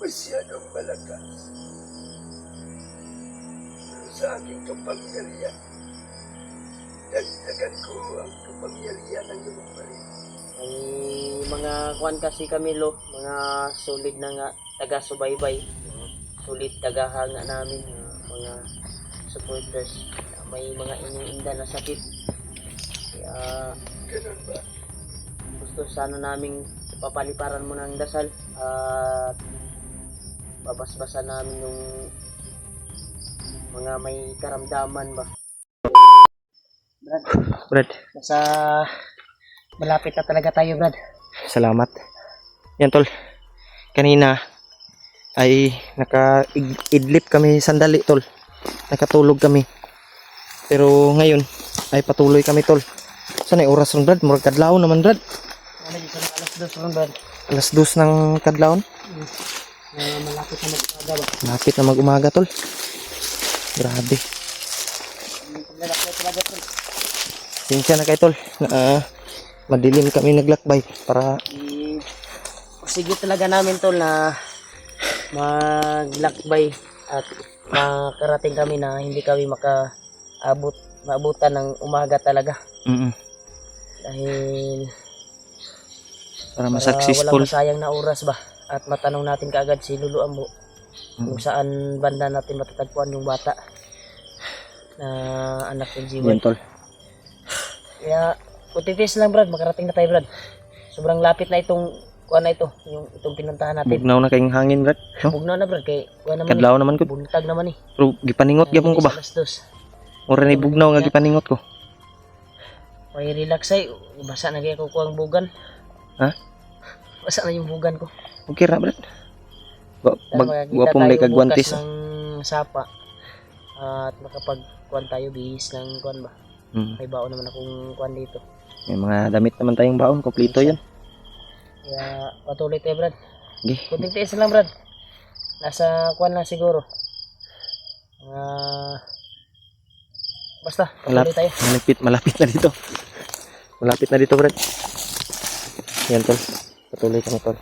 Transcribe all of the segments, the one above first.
masyadong malakas. Pero sa aking kapangyarihan, dagdagan ko ang kapangyarihan ng iyong parin. Ay mga kuan kasi kami lo, mga solid na nga taga-subaybay. Solid tagahanga namin, mga supporters. May mga iniinda na sakit. Kaya Ganun ba? gusto sana naming papaliparan mo ng dasal at babasbasan namin yung mga may karamdaman ba. Brad, Nasa malapit na talaga tayo, Brad. salamat. Yan tol. Kanina ay naka-idlip kami sandali tol. Nakatulog kami. Pero ngayon ay patuloy kami tol. Saan ay oras ron Brad? Murag kadlaw naman Brad. Ano dito na alas 2 ron, Brad? Alas 2 ng kadlaw. Malapit na mag-umaga ba? Malapit na mag-umaga tol. Grabe. Lalakay talaga, Brad. Sinsya na kay tol. Madilim kami naglakbay para Sige talaga namin tol na maglakbay at makarating kami na hindi kami maabutan ng umaga talaga dahil para walang successful. masayang na oras ba at matanong natin kaagad si Lulu Ambo kung saan banda natin matatagpuan yung bata na anak ng Jiwan. Yan tol. Kaya utitis lang Brad, makarating na tayo Brad. Sobrang lapit na itong kuha na ito, itong pinuntahan natin. Bugnaw na kayong hangin Brad. No? Bugnaw na Brad, kay kuha naman Kadlaw naman ko. buntag naman Pero gipaningot gyapon ko ba? Alas 2. Ora ni bugnaw nga gipaningot ko. May relax ay, basa na kaya ko ang bugan. Ha? Basa na yung bugan ko. Okay ra Brad. Makakita Gwapong tayo may kagwantis. bukas ng sapa. At makapagkuhan tayo, bihis ng kuhan ba. May baon naman akong kuhan dito. May mga damit naman tayong baon, kompleto yan. Kaya patuloy tayo Brad. Okay. Kunting tiis lang Brad. Nasa kuhan lang siguro. Basta, patuloy tayo. Malapit na dito. Malapit na dito, Brad. Yan, tol. Patuloy kami, tol.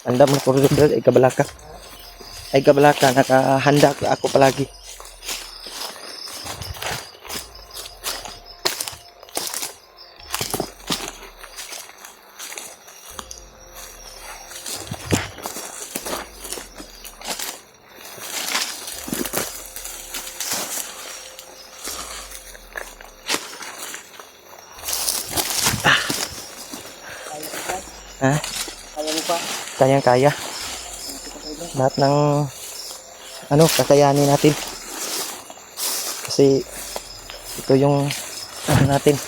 Handa mo po, Brad. Ay kabalaka. Nakahanda ako palagi. Ha? Kaya mo pa. Kayang-kaya. Lahat ng kakayanin natin. Kasi ito yung natin.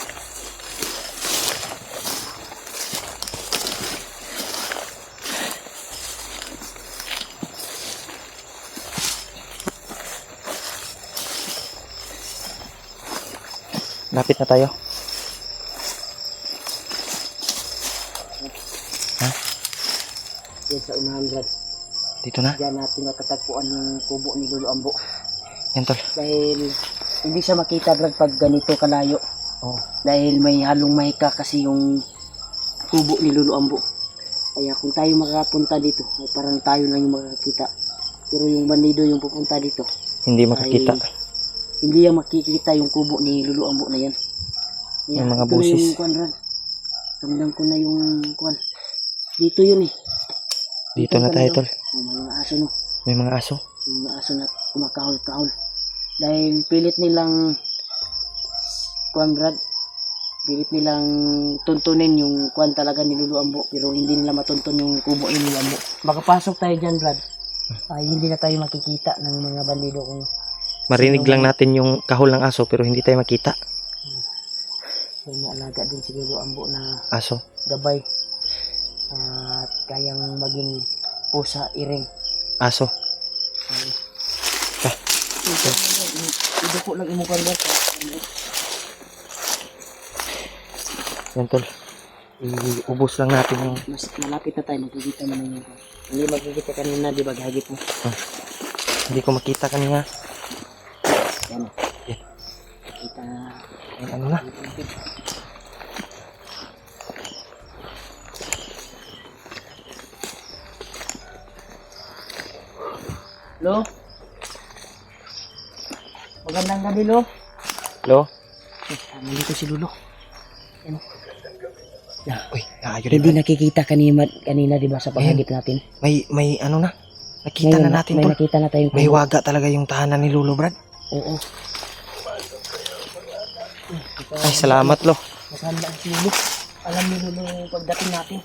Lapit na tayo. Yan sa unahan Brad. Dito na. Diyan natin matatagpuan yung kubo ni Lolo Ambo. Yan, tol. Dahil hindi siya makita Brad pag ganito kalayo. Oh. Dahil may halong mahika kasi yung kubo ni Lolo Ambo. Kaya kung tayo makapunta dito, ay parang tayo lang yung makakita. Pero yung bandido yung pupunta dito, Hindi makakita. ay hindi yung makikita yung kubo ni Lolo Ambo na yan. Yung mga ito na busis. yung kuwan Brad. Ramdam ko na yung kuwan. Dito yun eh. Dito na tayo, tol. Oh, may mga aso no. May mga aso. Yung mga aso na kumakahol-kahol. Dahil pilit nilang kuwan Brad, pilit nilang tuntunin yung kuwan talaga ni Lolo Ambo, pero hindi nila matuntun yung kubo ni Lolo Ambo. Makapasok tayo dyan Brad, ay hindi na tayo makikita ng mga bandido kung Marinig lang natin yung kahol ng aso pero hindi tayo makita. may alaga din si Lolo Ambo na Aso. gabay at kayang maging pusa, iring. Aso. Ito po lang imukan Brad. Yan, tol. Iubos lang natin yung... Mas malapit na tayo, magkikita mo na yun. Hindi magkikita kanina, di ba, gagit mo? Hindi ko makita kanina. Yan. Yan. Kita. Ano na? Lo? Magandang gabi, Lo. Hello? Nandito si Lulo. Uy, ayun Hindi nakikita kanina di ba sa paghagip natin? May ano na. Nakita na natin, may tol. nakita na tayong May kubo. waga talaga yung tahanan ni Lolo, Brad. Oo. Ay, salamat, Lo. Masanda si Lulo. Alam ni Lulo pagdating natin.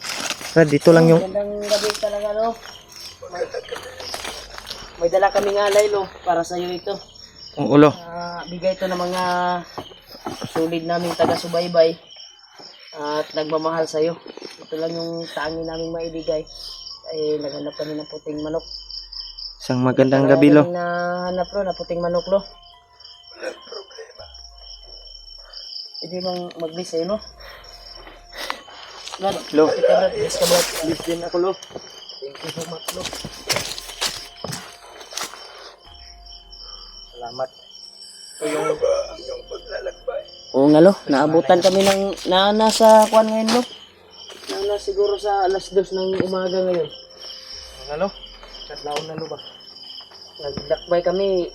Brad, dito lang yung... Magandang gabi talaga, Lo. May dala kaming alay, Lo, para sa'yo ito. Ang ulo. Bigay ito ng mga solid naming taga-subaybay at nagmamahal sa'yo. Ito lang yung tangi naming maibigay. Ay, naghanap kami ng puting manok. Isang magandang gabi, Lo. Nahanap, Lo, na puting manok, Lo. Walang problema. Pwede bang mag-bless sa'yo, Lo? Brad, Lo. ito, Brad. Bless ka, Brad. Please din ako, Lo. Thank you so much, Lo. Salamat. Ano ba ang iyong paglalakbay? Oo nga, Lo. Naabutan kami ng nasa kwan ngayon, Lo. Siguro sa alas 2 ng umaga ngayon. Ano, Lo? Kadlaon na, Lo ba? Nagdakbay kami.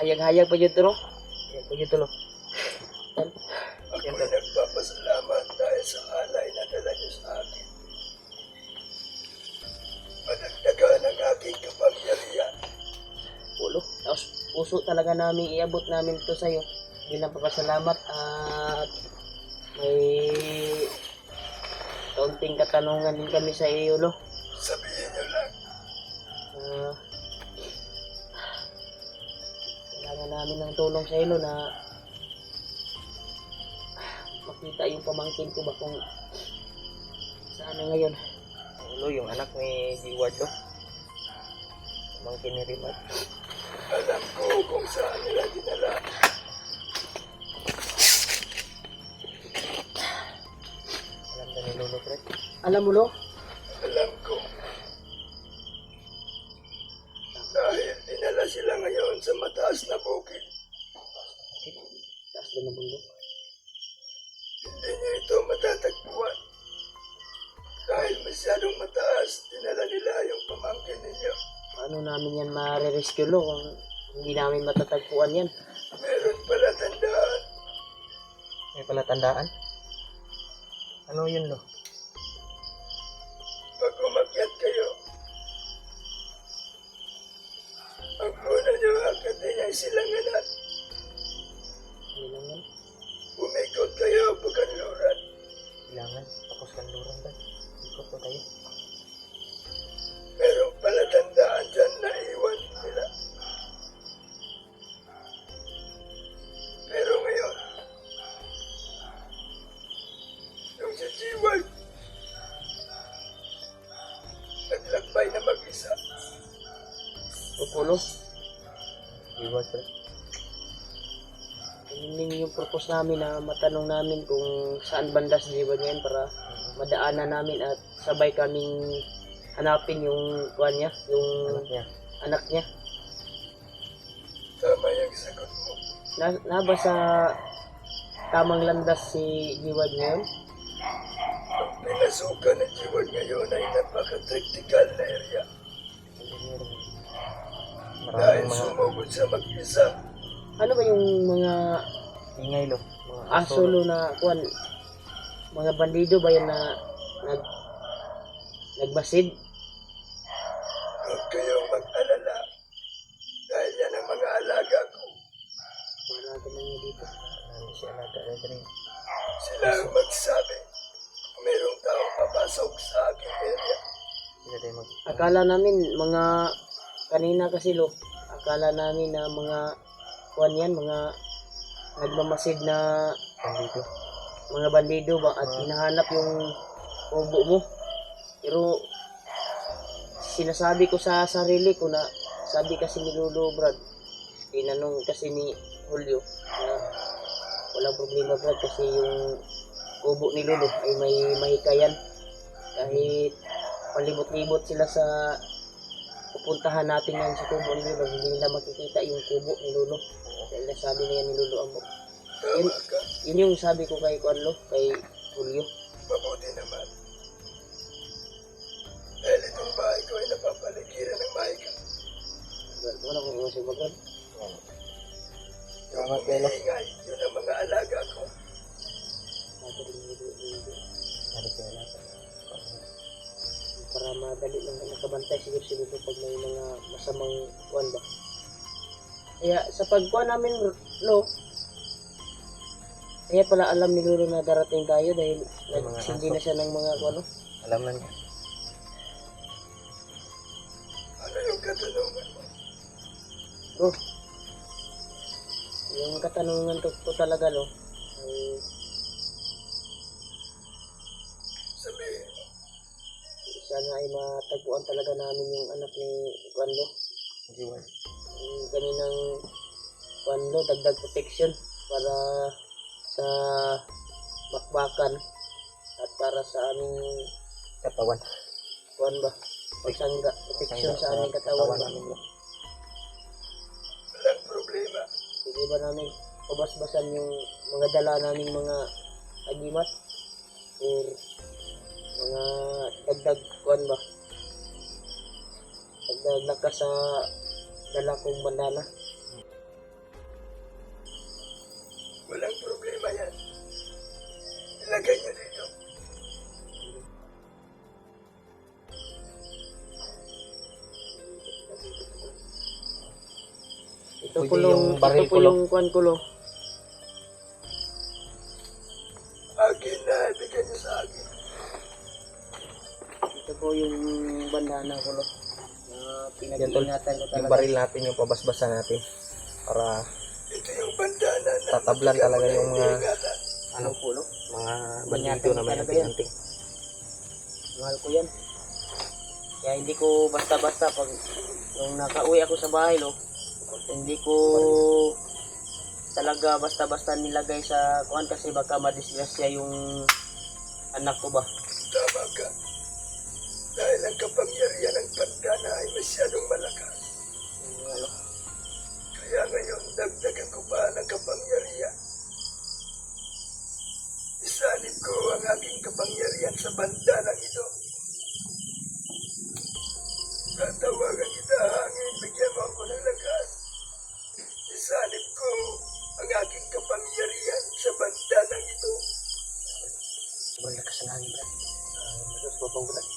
Hayag-hayag pa dito, Lo. Hayag pa dito, Lo. Ako'y nagpapasalamat dahil sa alay na dala niyo sa akin. Madagdagan ang aking kapangyarihan. Pulo. Tapos puso talaga namin iabot namin ito sa'yo bilang papasalamat at may kaunting katanungan din kami sa iyo, Lo. Sabihin niyo lang. Kailangan namin ng tulong sa iyo, Lo, na makita yung pamangkin ko ba kung saan na ngayon. Lo, yung anak ni Diwad, Lo. Mangkin ni Rimad. Alam ko kung saan nila dinala. Alam na ni Lolo, Brad. Alam mo, Lo? Alam ko. Dahil dinala sila ngayon sa mataas na bukid. Taas doon ng bundok. Hindi niyo ito matatagpuan. Dahil masyadong mataas, dinala nila yung pamangkin ninyo. Paano namin yan ma-rescue, Lo, kung hindi namin matatagpuan yan? Meron pala tandaan. May palatandaan? Ano yun, Lo? Pag umakyat kayo, ang una niyo akatin ay silanganan. Hindi lang yan. Umikot kayo pagkanluran. Kailangan. Tapos kanluran, Brad. Ikot po tayo. Merong palatandaan dyan na iwan nila. Pero ngayon, yung si Jiwal, naglakbay na mag-isa. Pupulo. Diwad, Brad. Yun yung purpose namin na matanong namin kung saan banda si Jiwan ngayon para madaanan namin at sabay kaming hanapin yung kuwan niya, yung Anak niya. anak niya. Tama yung sagot mo. Naba sa tamang landas si Jiwan ngayon? Ang pinasukan ng Jiwal ngayon ay napaka-critical na area. Dahil Maraming mga sumugod sa mag-isa. Ano ba yung mga ingay, Lo. Mga asolo na kuwan? Mga bandido ba yan na nagbasid? Huwag kayong mag-alala. Dahil yan ang mga alaga ko. Wala natin lang yun dito. Hindi siya nagka-rin. Sila ang magsabi kung mayroong taong papasok sa aking area. Sila tayo mag... Akala namin mga kanina kasi, Lo, akala namin na mga kuwan yan, mga nagmamasid na Bandito. mga bandido ba at hinahanap yung kubo mo. Pero sinasabi ko sa sarili ko na sabi kasi ni Lolo, Brad, tinanong kasi ni Julio na walang problema, Brad, kasi yung kubo ni Lolo ay may mahikayan. Kahit palibot-libot sila sa pupuntahan natin ngayon sa kubo ni Lolo, hindi nila makikita yung kubo ni Lolo. Dahil nasabi na yan ni Lolo Ambo. Tama ka. Yun yung sabi ko kay Kuanlo, kay Julio. Mabuti naman. Dahil itong bahay ko ay napapaligiran ng mahika. sa iba, Brad. Salamat kayo, no? Ingay, yun ang mga alaga ko. Para madali lang ka nakabantay siguro pag may mga masamang kuwan ba. Kaya sa pagkuhan namin, Lo, kaya pala alam ni Lolo na darating tayo dahil May mga hindi aso. na siya ng mga kuwan, no? Alam na niya. Ano yung katanungan mo? Bro, yung katanungan ko talaga, Lo, ay Sabihin mo. sana ay matagpuan talaga namin yung anak ni Juanlo. Jiwan. Yung kaninang Juanlo, dagdag protection para sa bakbakan at para sa aming Katawan. kuwan ba, pagsangga, protection sa aming katawan ba. namin, bro. Walang problema. Hindi ba namin pabasbasan yung mga dala naming mga agimat or mga dagdag kuwan ba, dagdag lakas sa dala kong bandana. Walang problema yan. Ilagay niyo dito. Ito Pwede po yung baril ito po ko, Lo. yung kuwan ko, Lo. Akin na, ibigay niyo sa akin. Ito po yung bandana ko, Lo, na Yan, tol. pinag-iingatan ko Yung talaga. baril natin, yung pabasbasan natin. Para Ito yung bandana na tatablan talaga yung mga Ano po, Lo? mga Ingatan bandido na may talaga yan. anting-anting. Mahal ko yan. Kaya hindi ko basta-basta pag nung nakauwi ako sa bahay, Lo, hindi ko talaga basta-basta nilagay sa kuan kasi baka madisgrasya yung anak ko ba. Tama ka. Dahil ang kapangyarihan ng bandana ay masyadong malakas. Lo. Kaya ngayon, dagdagan ko pa ng kapangyarihan. Isanib ko ang aking kapangyarihan sa bandanang ito. Tatawagan kita, hangin, bigyan mo ako ng lakas. Isanib ko ang aking kapangyarihan sa bandanang ito. Sobrang lakas ng hangin, Brad. Terus potong berat.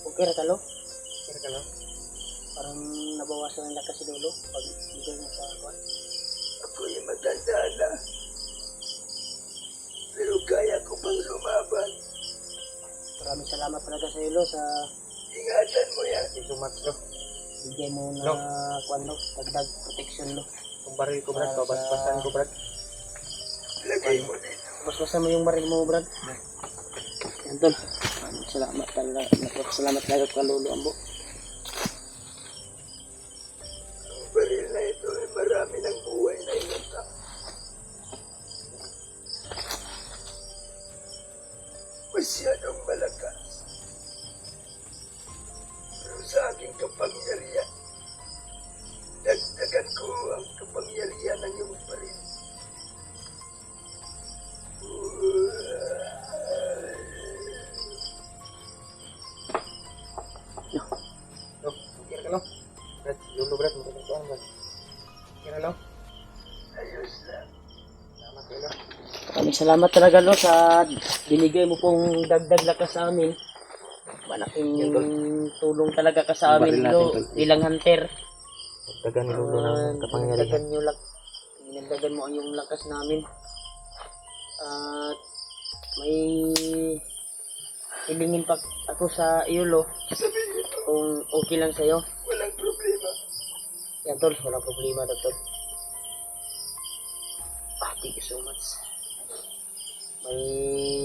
Okay ra ka, Lo? Kira ka, no? Parang nabawasan ng lakas si Lolo pag bigay mo sa kuan. Ako'y matanda na. Pero kaya ko pang lumaban. Maraming salamat talaga sa iyo, Lo, sa Ingatan mo yan. Thank you so much, bro. bigay mo na Lo. kuan, Lo, dagdag protection, Lo. Yung baril ko, Brad. Para sa- Pabasbasan ko, Brad. Lagay mo dito. Basta mo yung baril mo, Brad. Yan, Tol. Salamat talaga. Salamat talaga ka, Lolo Ambo. Ang baril na ito ay marami ng buhay na inata. Masyadong malakas. Pero sa aking kapangyarihan, dagdagan ko ang kapangyarihan ng iyong baril. Lo, kira ka, no? Brad, lulu, Brad. Magandang kuhan, Brad. Kira, no? Ayos lang. Salamat kayo, no? Maraming salamat talaga, Lo, sa binigay mo pong dagdag lakas sa amin. Malaking Yan, Tol. tulong talaga ka sa Yung amin, baril natin, Lo, Tol. bilang hunter. Dagan ni lulu ng kapangyarihan. Dinagdagan mo ang yung lakas namin. At may hilingin pa ako sa iyo, Lo, Sabihin mo, kung okay lang sa'yo. walang problema. Yan, Tol, walang problema, Tol. Thank you so much. May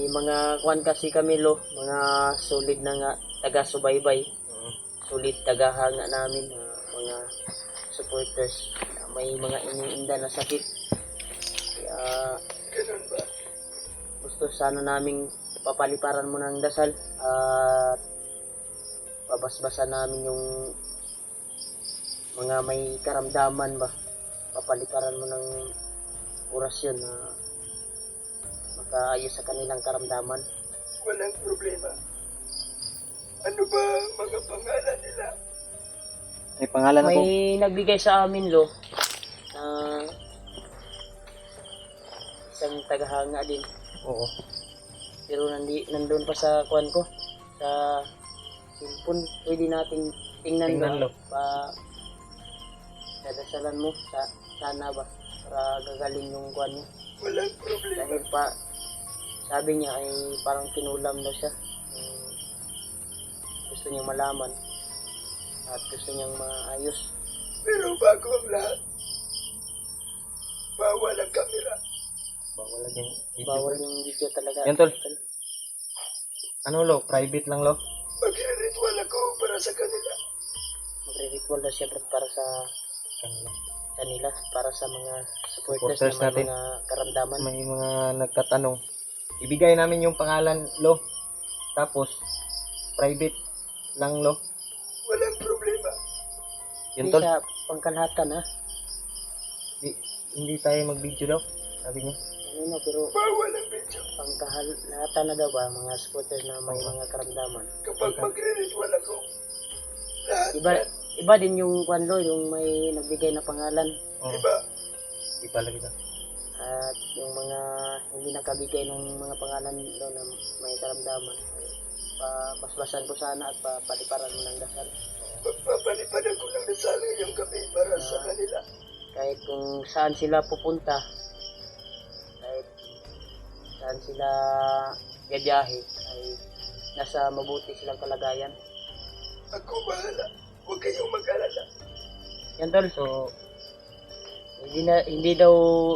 mga kwan kasi kami, Lo, mga solid na nga taga-subaybay, solid tagahanga namin, mga supporters. May mga iniinda na sakit. Kaya Ganun ba? gusto sana naming papaliparan mo ng dasal at babasbasan namin yung mga may karamdaman ba. Papaliparan mo ng orasyon na magpaayos sa kanilang karamdaman. Walang problema. Ano ba ang mga pangalan nila? May pangalan ako. May nagbigay sa amin, Lo, na isang tagahanga din. Oo. Pero nandun pa sa kuan ko, sa cellphone. Pwede nating tingnan, Lo. Dadasalan mo sana ba para gagaling yung kuan niya. Walang problema. Dahil pa sabi niya ay parang kinulam daw siya. Gusto niyang malaman at gusto niyang maayos. Pero bago ang lahat, bawal ang kamera. Bawal yung Bawal yung video talaga. Yan, tol. Ano, Lo? Private lang, Lo? Magre-ritual ako para sa kanila. Magre-ritual na siya para sa kanila, para sa mga supporters Supporters na may natin. mga karamdaman. May mga nagtatanong. Ibigay namin yung pangalan, Lo. Tapos, private lang, Lo. Walang problema. Yun, Hindi tol. siya pangkalahatan, ha? Hindi tayo mag-video daw. Sabi niya. Ano, pero Bawal ang video. pangkalahatan na daw ba mga supporters na may mga karamdaman. Kapag magre-ritual ako, lahat Iba din yung kwanlo, yung may nagbigay na pangalan. Oo. iba. Di pala kita. At yung mga hindi nakabigay ng mga pangalan doon na may karamdaman. Basbasan ko sana at papaliparan mo ng dasal. Magpapalipadan ko ng dasal ngayong gabi para sa kanila. Kahit kung saan sila pupunta, kahit saan sila gabiyahe, ay nasa mabuti silang kalagayan. Ako bahala. Huwag kayong mag-alala. Yan, tol. So, hindi daw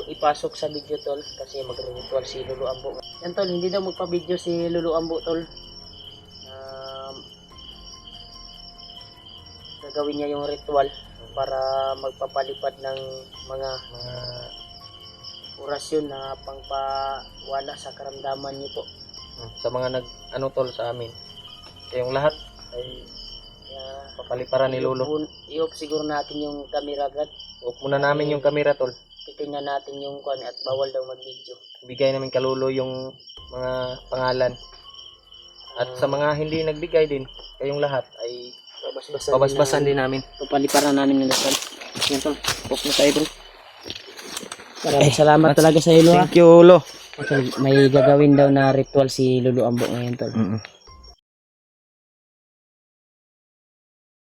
ipasok sa video, tol, kasi magre-ritual si Lulu Ambo. Yan, tol, hindi daw magpa-video si Lulu Ambo, tol. Gagawin niya yung ritual para magpapalipad ng mga orasyon na pangpawala sa karamdaman niyo po. Sa mga ano, tol, sa amin. Kaya yung lahat ay papaliparan ni Lolo. I-off siguro natin yung camera, Brad. Off muna namin yung camera, tol. Titingnan natin yung kwan at bawal daw mag-video. Bigay namin kalulo yung mga pangalan. At sa mga hindi nagbigay din, kayong lahat ay babasbasan din namin. Papaliparan namin yung dasal. Yan, tol. Off na tayo, bro. Maraming salamat talaga sa ilo, ha. Thank you, Lo. Tol, may gagawin daw na ritual si Lulu Ambo ngayon, tol.